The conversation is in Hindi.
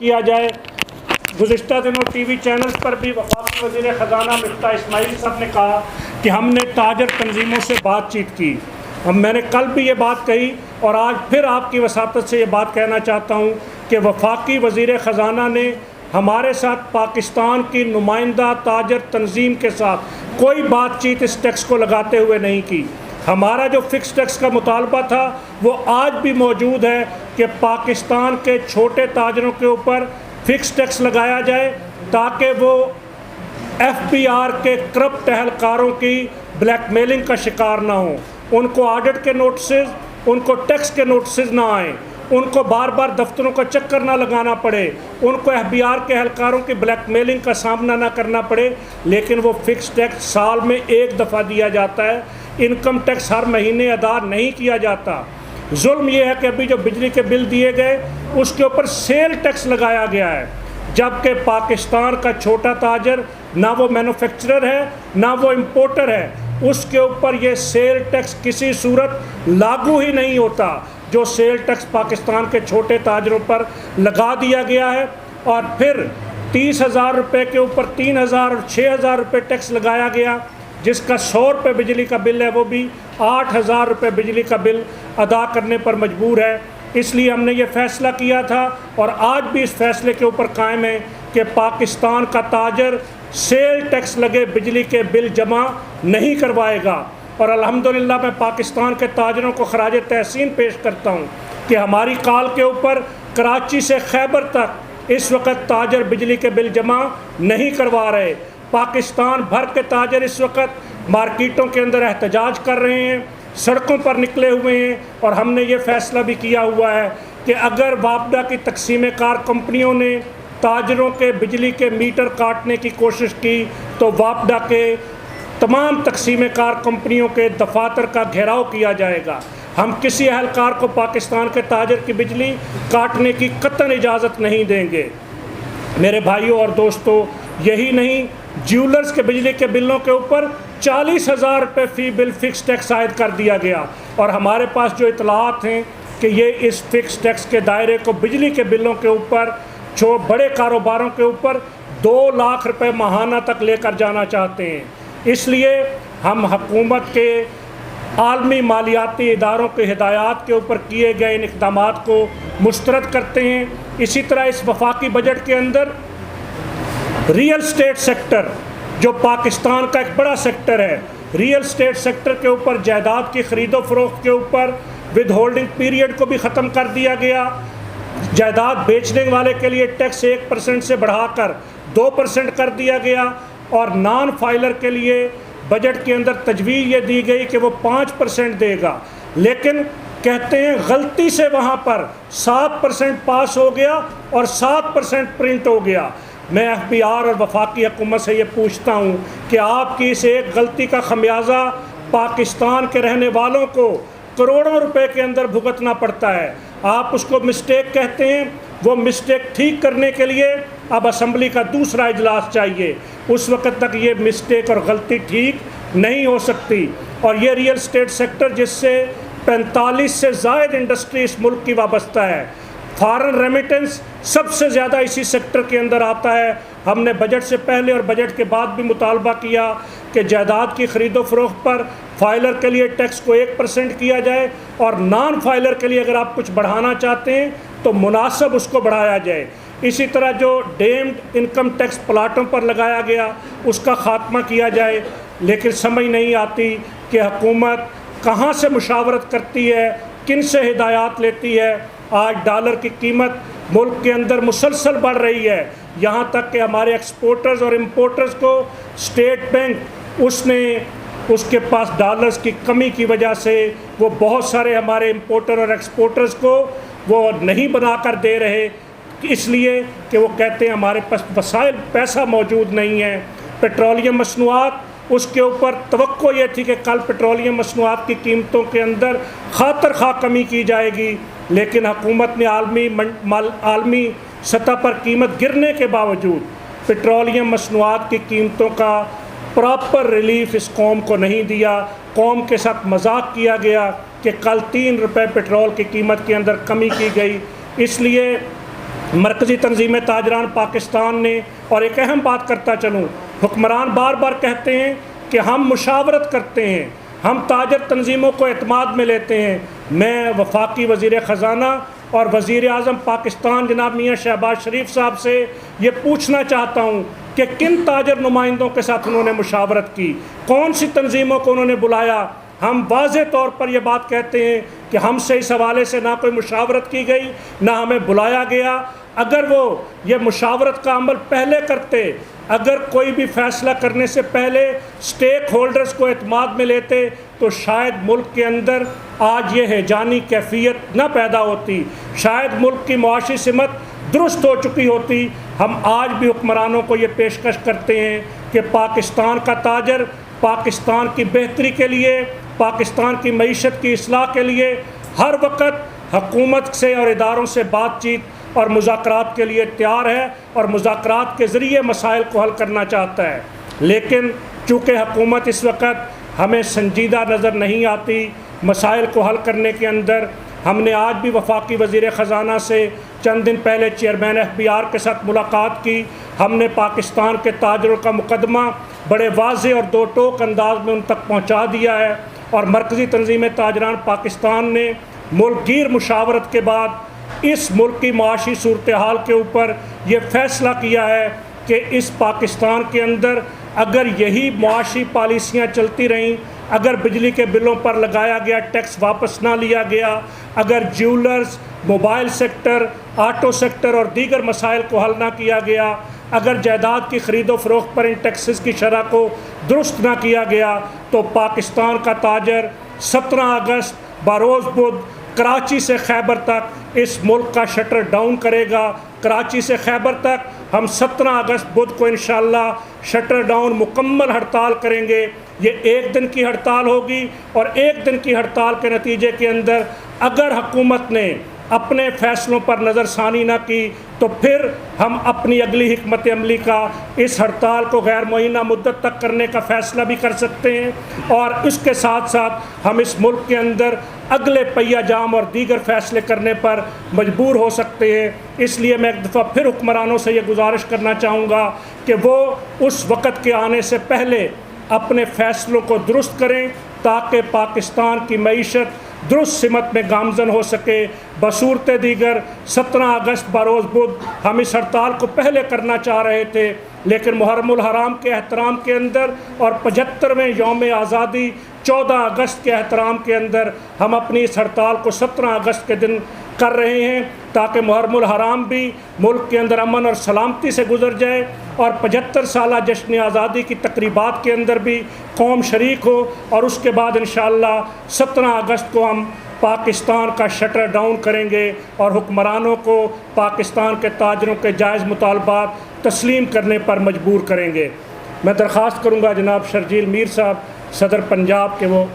किया जाए। गुज़िश्ता दिनों टीवी चैनल्स पर भी वफाकी वज़ीर ख़ज़ाना मिफ्ता इस्माइल साहब ने कहा कि हमने ताजर तंजीमों से बातचीत की। मैंने कल भी ये बात कही और आज फिर आपकी वसातत से ये बात कहना चाहता हूँ कि वफाकी वज़ीर ख़ज़ाना ने हमारे साथ पाकिस्तान की नुमाइंदा ताजर तंजीम के साथ कोई बातचीत इस टैक्स को लगाते हुए नहीं की। हमारा जो फ़िक्स टैक्स का मुतालबा था वो आज भी मौजूद है कि पाकिस्तान के छोटे ताजरों के ऊपर फ़िक्स टैक्स लगाया जाए ताकि वो FBR के करप्ट अहलकारों की ब्लैकमेलिंग का शिकार ना हो, उनको ऑडिट के नोटिस, उनको टैक्स के नोटिस ना आएँ, उनको बार बार दफ्तरों का चक्कर ना लगाना पड़े, उनको FBR के अहलकारों की ब्लैकमेलिंग का सामना ना करना पड़े। लेकिन वो फ़िक्स टैक्स साल में एक दफ़ा दिया जाता है, इनकम टैक्स हर महीने अदा नहीं किया जाता। जुल्म यह है कि अभी जो बिजली के बिल दिए गए उसके ऊपर सेल टैक्स लगाया गया है, जबकि पाकिस्तान का छोटा ताजर ना वो मैन्युफैक्चरर है ना वो इम्पोर्टर है, उसके ऊपर ये सेल टैक्स किसी सूरत लागू ही नहीं होता। जो सेल टैक्स पाकिस्तान के छोटे ताजरों पर लगा दिया गया है और फिर 30,000 रुपये के ऊपर 3,000 और 6,000 रुपये टैक्स लगाया गया, जिसका 100 रुपये बिजली का बिल है वो भी 8,000 रुपये बिजली का बिल अदा करने पर मजबूर है। इसलिए हमने ये फ़ैसला किया था और आज भी इस फैसले के ऊपर कायम है कि पाकिस्तान का ताजर सेल टैक्स लगे बिजली के बिल जमा नहीं करवाएगा। और अल्हम्दुलिल्लाह मैं पाकिस्तान के ताजरों को खराज तहसीन पेश करता हूँ कि हमारी कॉल के ऊपर कराची से खैबर तक इस वक्त ताजर बिजली के बिल जमा नहीं करवा रहे। पाकिस्तान भर के ताजर इस वक्त मार्केटों के अंदर एहतजाज कर रहे हैं, सड़कों पर निकले हुए हैं। और हमने ये फ़ैसला भी किया हुआ है कि अगर वापडा की तकसीम कार कंपनियों ने ताजरों के बिजली के मीटर काटने की कोशिश की तो वापडा के तमाम तकसीम कार कंपनियों के दफातर का घेराव किया जाएगा। हम किसी अहलकार को पाकिस्तान के ताजर की बिजली काटने की कतई इजाज़त नहीं देंगे। मेरे भाइयों और दोस्तों, यही नहीं, ज्वेलर्स के बिजली के बिलों के ऊपर 40,000 रुपये फ़ी बिल फ़िक्स टैक्स आयद कर दिया गया। और हमारे पास जो इतलात हैं कि ये इस फ़िक्स टैक्स के दायरे को बिजली के बिलों के ऊपर जो बड़े कारोबारों के ऊपर 2 लाख रुपये माहाना तक लेकर जाना चाहते हैं। इसलिए हम हुकूमत के आलमी मालियाती इदारों के हिदायत के ऊपर किए गए इन इक़दामात को मुस्तरद करते हैं। इसी तरह इस वफाकी बजट के अंदर रियल स्टेट सेक्टर जो पाकिस्तान का एक बड़ा सेक्टर है, रियल स्टेट सेक्टर के ऊपर जायदाद की ख़रीदो फरोख्त के ऊपर विद होल्डिंग पीरियड को भी ख़त्म कर दिया गया। जायदाद बेचने वाले के लिए टैक्स 1% से बढ़ाकर 2% कर दिया गया और नॉन फाइलर के लिए बजट के अंदर तजवीज़ ये दी गई कि वो 5% देगा। लेकिन कहते हैं गलती से वहाँ पर 7% पास हो गया और 7% प्रिंट हो गया। मैं FBR और वफाकी हुकूमत से ये पूछता हूँ कि आपकी इस एक गलती का खमियाजा पाकिस्तान के रहने वालों को करोड़ों रुपए के अंदर भुगतना पड़ता है। आप उसको मिस्टेक कहते हैं, वो मिस्टेक ठीक करने के लिए अब असम्बली का दूसरा इजलास चाहिए। उस वक्त तक ये मिस्टेक और गलती ठीक नहीं हो सकती। और ये रियल स्टेट सेक्टर जिससे 45 से ज़ायद इंडस्ट्री इस मुल्क की वाबस्ता है, फॉरेन रेमिटेंस सबसे ज़्यादा इसी सेक्टर के अंदर आता है। हमने बजट से पहले और बजट के बाद भी मुतालबा किया कि जायदाद की ख़रीदो फरोख्त पर फाइलर के लिए टैक्स को 1% किया जाए और नॉन फाइलर के लिए अगर आप कुछ बढ़ाना चाहते हैं तो मुनासिब उसको बढ़ाया जाए। इसी तरह जो डेम्ड इनकम टैक्स प्लाटों पर लगाया गया उसका ख़ात्मा किया जाए। लेकिन समझ नहीं आती कि हुकूमत कहाँ से मुशावरत करती है, किन से हिदायत लेती है। आज डॉलर की कीमत मुल्क के अंदर मुसलसल बढ़ रही है, यहाँ तक कि हमारे एक्सपोर्टर्स और इम्पोर्टर्स को स्टेट बैंक उसके पास डॉलर्स की कमी की वजह से वो बहुत सारे हमारे इम्पोर्टर और एक्सपोर्टर्स को वो नहीं बना कर दे रहे, इसलिए कि वो कहते हैं हमारे पास वसाइल पैसा मौजूद नहीं है। पेट्रोलियम मसनूआत, उसके ऊपर तवक्को ये थी कि कल पेट्रोलियम मसनूआत की कीमतों के अंदर खातर खा कमी की जाएगी, लेकिन हुकूमत ने आलमी सतह पर कीमत गिरने के बावजूद पेट्रोलियम मसनूआत की कीमतों का प्रॉपर रिलीफ इस कौम को नहीं दिया। कौम के साथ मजाक किया गया कि कल 3 रुपये पेट्रोल की कीमत के अंदर कमी की गई। इसलिए मरकज़ी तंजीम ताजरान पाकिस्तान ने, और एक अहम बात करता चलूँ, हुक्मरान बार बार कहते हैं कि हम मुशावरत करते हैं, हम ताजर तंजीमों को एतमाद में लेते हैं। मैं वफाकी वज़ीर ख़जाना और वज़ीर आज़म पाकिस्तान जनाब मियाँ शहबाज शरीफ साहब से ये पूछना चाहता हूँ कि किन ताजर नुमाइंदों के साथ उन्होंने मुशावरत की, कौन सी तंजीमों को उन्होंने बुलाया। हम वाज़े तौर पर यह बात कहते हैं कि हमसे इस हवाले से ना कोई मुशावरत की गई, ना हमें बुलाया गया। अगर वो ये मुशावरत का अमल पहले करते, अगर कोई भी फ़ैसला करने से पहले स्टेक होल्डर्स को एतमाद में लेते, तो शायद मुल्क के अंदर आज ये हैजानी कैफियत ना पैदा होती, शायद मुल्क की मुआशी सिमत दुरुस्त हो चुकी होती। हम आज भी हुक्मरानों को ये पेशकश करते हैं कि पाकिस्तान का ताजर पाकिस्तान की बेहतरी के लिए, पाकिस्तान की मईशत की इस्लाह के लिए हर वक्त हुकूमत से और इदारों से बातचीत और मुज़ाकरात के लिए तैयार है और मुज़ाकरात के ज़रिए मसाइल को हल करना चाहता है। लेकिन चूँकि हुकूमत इस वक्त हमें संजीदा नज़र नहीं आती मसाइल को हल करने के अंदर, हमने आज भी वफाकी वज़ीर ख़जाना से चंद दिन पहले चेयरमैन FBI के साथ मुलाकात की। हमने पाकिस्तान के ताजरों का मुकदमा बड़े वाज़े और दो टोक अंदाज में उन तक पहुँचा दिया है, और मरकज़ी तंजीम ताजरान पाकिस्तान ने मुल्क गिर मुशावरत के बाद इस मुल्क की माशी सूरत हाल के ऊपर ये फ़ैसला किया है कि इस पाकिस्तान के अंदर अगर यही मुआशी पॉलिसियाँ चलती रहीं, अगर बिजली के बिलों पर लगाया गया टैक्स वापस ना लिया गया, अगर jewellers, mobile sector, auto sector और दीगर मसाइल को हल ना किया गया, अगर जायदाद की ख़रीदो फ़रोख्त पर इन टैक्सेस की शरह को दुरुस्त ना किया गया, तो पाकिस्तान का ताजर 17 अगस्त बरोज़ बुध कराची से खैबर तक इस मुल्क का शटर डाउन करेगा। कराची से खैबर तक हम 17 अगस्त बुध को इंशाअल्लाह शटर डाउन मुकम्मल हड़ताल करेंगे। ये एक दिन की हड़ताल होगी, और एक दिन की हड़ताल के नतीजे के अंदर अगर हुकूमत ने अपने फ़ैसलों पर नज़रसानी ना की, तो फिर हम अपनी अगली हिकमत अमली का इस हड़ताल को गैर मुअय्यना मुद्दत तक करने का फ़ैसला भी कर सकते हैं, और इसके साथ साथ हम इस मुल्क के अंदर अगले पहिया जाम और दीगर फ़ैसले करने पर मजबूर हो सकते हैं। इसलिए मैं एक दफ़ा फिर हुक्मरानों से ये गुजारिश करना चाहूँगा कि वो उस वक़्त के आने से पहले अपने फ़ैसलों को दुरुस्त करें, ताकि पाकिस्तान की मईशत दुरुस्त सिमत में गामजन हो सके। बसूरत दीगर 17 अगस्त बरोज़ बुध हम इस हड़ताल को पहले करना चाह रहे थे, लेकिन मुहर्रमुल हराम के एहतराम के अंदर और 75वें यौम आज़ादी 14 अगस्त के एहतराम के अंदर हम अपनी इस हड़ताल को 17 अगस्त के दिन कर रहे हैं, ताकि मुहर्रमुल हराम भी मुल्क के अंदर अमन और सलामती से गुजर जाए, और 75 साला जश्न आज़ादी की तकरीबात के अंदर भी कौम शरीक हो, और उसके बाद इंशाअल्लाह 17 अगस्त को हम पाकिस्तान का शटर डाउन करेंगे और हुक्मरानों को पाकिस्तान के ताजरों के जायज़ मुतालबात तस्लीम करने पर मजबूर करेंगे। मैं दरख्वास्त करूँगा जनाब शर्जील मीर साहब सदर पंजाब के वो